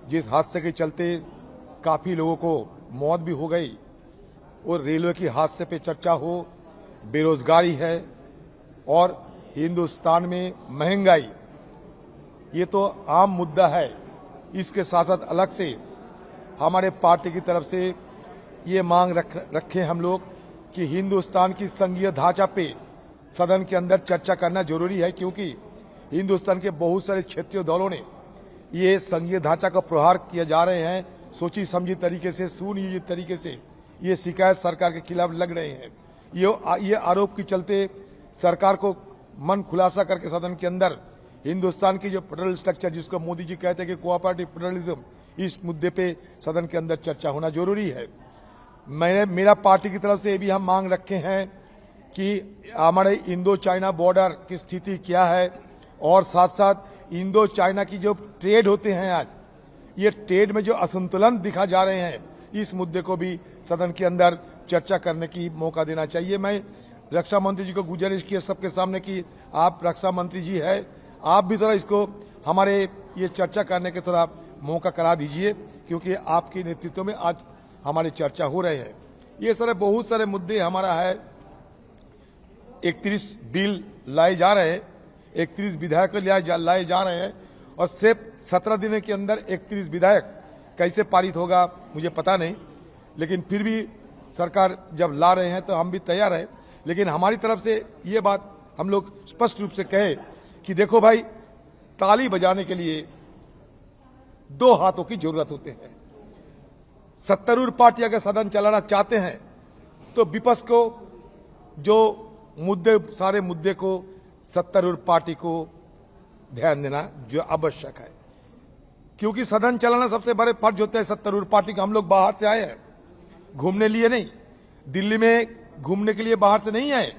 जिस हादसे के चलते काफ़ी लोगों को मौत भी हो गई और रेलवे की हादसे पे चर्चा हो, बेरोजगारी है और हिंदुस्तान में महंगाई, ये तो आम मुद्दा है। इसके साथ साथ अलग से हमारे पार्टी की तरफ से ये मांग रखे हम लोग कि हिंदुस्तान की संघीय ढांचा पे सदन के अंदर चर्चा करना जरूरी है, क्योंकि हिंदुस्तान के बहुत सारे क्षेत्रीय दलों ने ये संघीय ढांचा का प्रहार किए जा रहे हैं। सोची समझी तरीके से, सुनियोजित तरीके से ये शिकायत सरकार के खिलाफ लग रहे हैं। ये आरोप के चलते सरकार को मन खुलासा करके सदन के अंदर हिंदुस्तान की जो फेडरल स्ट्रक्चर, जिसको मोदी जी कहते हैं कि कोऑपरेटिव फेडरलिज्म, इस मुद्दे पे सदन के अंदर चर्चा होना जरूरी है। मेरा पार्टी की तरफ से भी हम मांग रखे हैं कि हमारे इंडो चाइना बॉर्डर की स्थिति क्या है और साथ साथ इंडो चाइना की जो ट्रेड होते हैं आज, ये ट्रेड में जो असंतुलन दिखा जा रहे हैं, इस मुद्दे को भी सदन के अंदर चर्चा करने की मौका देना चाहिए। मैं रक्षा मंत्री जी को गुजारिश की सबके सामने कि आप रक्षा मंत्री जी है, आप भी थोड़ा इसको हमारे ये चर्चा करने के थोड़ा मौका करा दीजिए, क्योंकि आपके नेतृत्व में आज हमारी चर्चा हो रहे हैं। ये सारे बहुत सारे मुद्दे हमारा है। 31 बिल लाए जा रहे हैं, 31 विधायक लाए जा रहे हैं और सिर्फ 17 दिन के अंदर 31 विधायक कैसे पारित होगा मुझे पता नहीं, लेकिन फिर भी सरकार जब ला रहे हैं तो हम भी तैयार हैं। लेकिन हमारी तरफ से ये बात हम लोग स्पष्ट रूप से कहे कि देखो भाई, ताली बजाने के लिए 2 हाथों की जरूरत होते हैं। सत्तारूढ़ पार्टी अगर सदन चलाना चाहते हैं तो विपक्ष को जो सारे मुद्दे को सत्तारूढ़ पार्टी को ध्यान देना जो आवश्यक है, क्योंकि सदन चलाना सबसे बड़े फर्ज होता है सत्तारूढ़ पार्टी का। हम लोग बाहर से आए हैं, घूमने लिए नहीं, दिल्ली में घूमने के लिए बाहर से नहीं आए,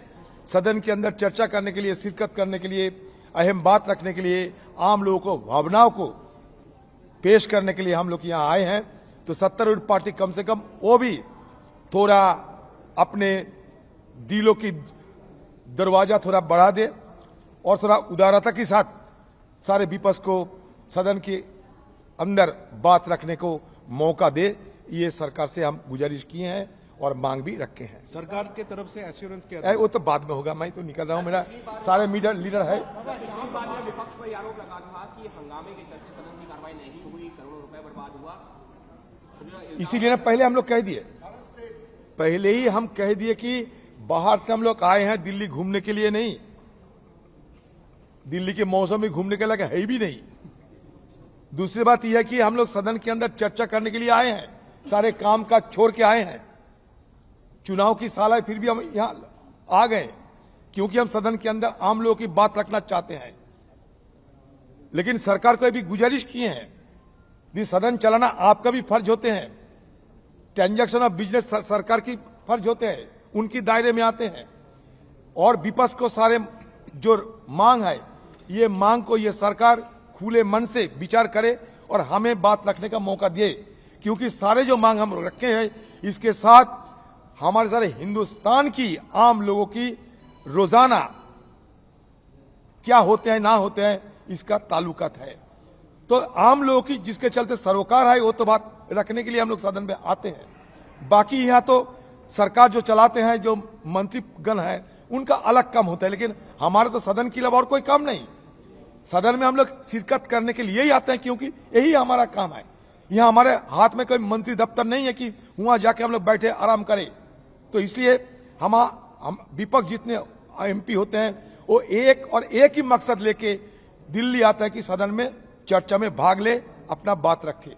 सदन के अंदर चर्चा करने के लिए, शिरकत करने के लिए, अहम बात रखने के लिए, आम लोगों को भावनाओं को पेश करने के लिए हम लोग यहाँ आए हैं। तो सत्तारूढ़ पार्टी कम से कम वो भी थोड़ा अपने दिलों की दरवाजा थोड़ा बढ़ा दे और थोड़ा उदारता के साथ सारे विपक्ष को सदन के अंदर बात रखने को मौका दे। ये सरकार से हम गुजारिश किए हैं और मांग भी रखे हैं। सरकार के तरफ से एश्योरेंस क्या? वो तो बाद में होगा, मैं तो निकल रहा हूँ, मेरा सारे लीडर है। विपक्ष पर आरोप लगा था कि हंगामे के चलते सदन की कार्रवाई नहीं हुई, करोड़ों रुपए बर्बाद हुआ। इसीलिए पहले हम लोग कह दिए, पहले ही हम कह दिए कि बाहर से हम लोग आए हैं दिल्ली घूमने के लिए नहीं, दिल्ली के मौसम में घूमने के लिए है भी नहीं। दूसरी बात यह है कि हम लोग सदन के अंदर चर्चा करने के लिए आए हैं, सारे काम काज छोड़ के आए हैं। चुनाव की साल है, फिर भी हम यहां आ गए क्योंकि हम सदन के अंदर आम लोगों की बात रखना चाहते हैं। लेकिन सरकार को भी गुजारिश किए हैं कि सदन चलाना आपका भी फर्ज होते हैं, ट्रांजैक्शन ऑफ बिजनेस सरकार की फर्ज होते हैं, उनकी दायरे में आते हैं। और विपक्ष को सारे जो मांग है, ये मांग को ये सरकार खुले मन से विचार करे और हमें बात रखने का मौका दे, क्योंकि सारे जो मांग हम रखे हैं इसके साथ हमारे सारे हिंदुस्तान की आम लोगों की रोजाना क्या होते हैं ना होते हैं इसका ताल्लुकात है। तो आम लोगों की जिसके चलते सरोकार है वो तो बात रखने के लिए हम लोग सदन में आते हैं। बाकी यहाँ तो सरकार जो चलाते हैं, जो मंत्रीगण है, उनका अलग काम होता है, लेकिन हमारे तो सदन के अलावा और कोई काम नहीं। सदन में हम लोग शिरकत करने के लिए ही आते हैं, क्योंकि यही हमारा काम है। यहाँ हमारे हाथ में कोई मंत्री दफ्तर नहीं है कि वहां जाके हम लोग बैठे आराम करें। तो इसलिए हम विपक्ष जितने एमपी होते हैं वो एक ही मकसद लेके दिल्ली आता है कि सदन में चर्चा में भाग ले, अपना बात रखे।